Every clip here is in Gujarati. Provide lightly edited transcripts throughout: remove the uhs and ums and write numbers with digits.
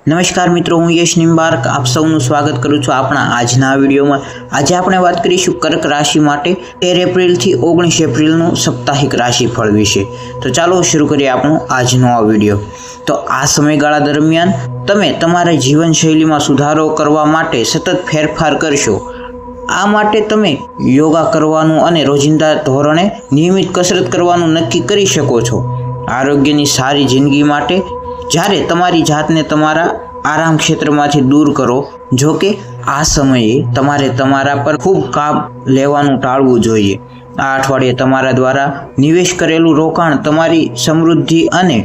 નમસ્કાર મિત્રો, હું યશ નિંબાર્ક આપ સૌનું સ્વાગત કરું છું આપણા આજના વિડીયોમાં। આજે આપણે વાત કરીશું કર્ક રાશિ માટે 13 એપ્રિલથી 19 એપ્રિલનું સાપ્તાહિક રાશિફળ વિશે। તો ચાલો શરૂ કરીએ આપણો આજનો આ વિડીયો। તો આ સમયગાળા દરમિયાન તમે તમારા જીવનશૈલીમાં સુધારો કરવા માટે સતત ફેરફાર કરશો। આ માટે તમે યોગા કરવાનું અને રોજિંદા ધોરણે નિયમિત કસરત કરવાનું નક્કી કરી શકો છો। આરોગ્યની સારી જિંદગી માટે જ્યારે તમારી જાતને તમારા આરામ ક્ષેત્રમાંથી દૂર કરો। જો કે આ સમયે તમારે તમારા પર ખૂબ કામ લેવાનું ટાળવું જોઈએ। આ અઠવાડિયે તમારા દ્વારા નિવેશ કરેલું રોકાણ તમારી સમૃદ્ધિ અને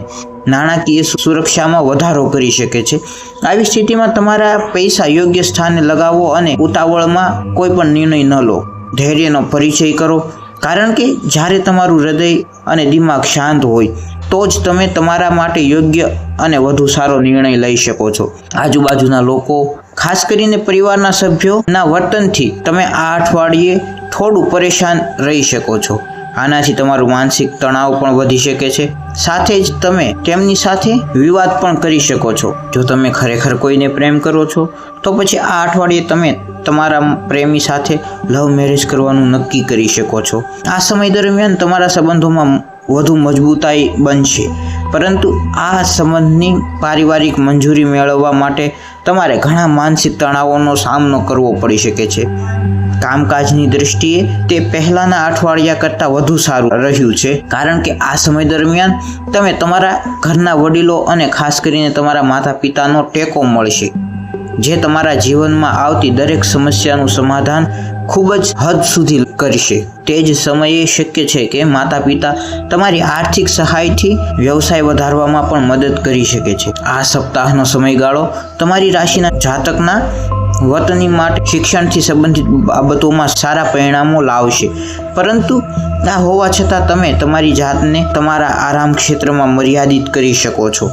નાણાકીય સુરક્ષામાં વધારો કરી શકે છે। આવી સ્થિતિમાં તમારા પૈસા યોગ્ય સ્થાને લગાવો અને ઉતાવળમાં કોઈ પણ નિર્ણય ન લો। ધૈર્યનો પરિચય કરો, કારણ કે જ્યારે તમારું હૃદય અને દિમાગ શાંત હોય તો જ તમે તમારા માટે યોગ્ય અને વધુ સારો નિર્ણય લઈ શકો છો। આજુબાજુના લોકો, ખાસ કરીને પરિવારના સભ્યોના વર્તનથી તમે આ અઠવાડિયે થોડું પરેશાન રહી શકો છો। આનાથી તમારું માનસિક તણાવ પણ વધી શકે છે, સાથે જ તમે તેમની સાથે વિવાદ પણ કરી શકો છો। જો તમે ખરેખર કોઈને પ્રેમ કરો છો તો પછી આ અઠવાડિયે તમે તમારા પ્રેમી સાથે લવ મેરેજ કરવાનું નક્કી કરી શકો છો। આ સમય દરમિયાન તમારા સંબંધોમાં વધુ મજબૂતાઈ બનશે, પરંતુ આ સંબંધની પારિવારિક મંજૂરી મેળવવા માટે તમારે ઘણા માનસિક તણાવોનો સામનો કરવો પડી શકે છે। કામકાજની દૃષ્ટિએ તે પહેલાંના અઠવાડિયા કરતાં વધુ સારું રહ્યું છે, કારણ કે આ સમય દરમિયાન તમે તમારા ઘરના વડીલો અને ખાસ કરીને તમારા માતા પિતાનો ટેકો મળશે, જે તમારા જીવનમાં આવતી દરેક સમસ્યાનું સમાધાન ખૂબ જ હદ સુધી કરશે। તે જ સમયે શક્ય છે કે માતા પિતા તમારી આર્થિક સહાયથી વ્યવસાય વધારવામાં પણ મદદ કરી શકે છે। આ સપ્તાહનો સમયગાળો તમારી રાશિના જાતકના વતની માટે શિક્ષણથી સંબંધિત બાબતોમાં સારા પરિણામો લાવશે, પરંતુ આ હોવા છતાં તમે તમારી જાતને તમારા આરામ ક્ષેત્રમાં મર્યાદિત કરી શકો છો,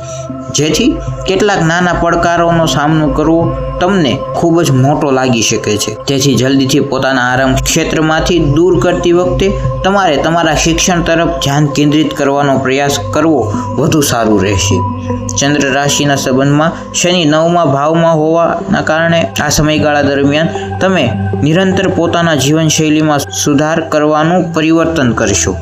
જેથી કેટલાક નાના પડકારોનો સામનો કરવો તમને ખૂબ જ મોટો લાગી શકે છે। તેથી જલ્દીથી પોતાના આરામ ક્ષેત્રમાંથી દૂર કરતી વખતે તમારે તમારા શિક્ષણ તરફ ધ્યાન કેન્દ્રિત કરવાનો પ્રયાસ કરવો વધુ સારું રહેશે। ચંદ્ર રાશિના સંબંધમાં શનિ 9મા ભાવમાં હોવાના કારણે આ સમયગાળા દરમિયાન તમે નિરંતર પોતાના જીવનશૈલીમાં સુધાર કરવાનું પરિવર્તન કરશો।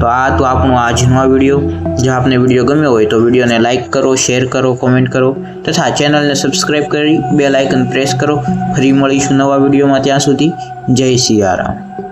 તો આ તો આપણો આજનો આ વિડીયો। જો આપને વિડીયો ગમ્યો હોય તો વિડીયોને લાઇક કરો, શેર કરો, કોમેન્ટ કરો તથા ચેનલને સબસ્ક્રાઈબ કરી બેલ આઇકન પ્રેસ કરો। ફરી મળીશું નવા વિડીયોમાં, ત્યાં સુધી જય સિયારામ।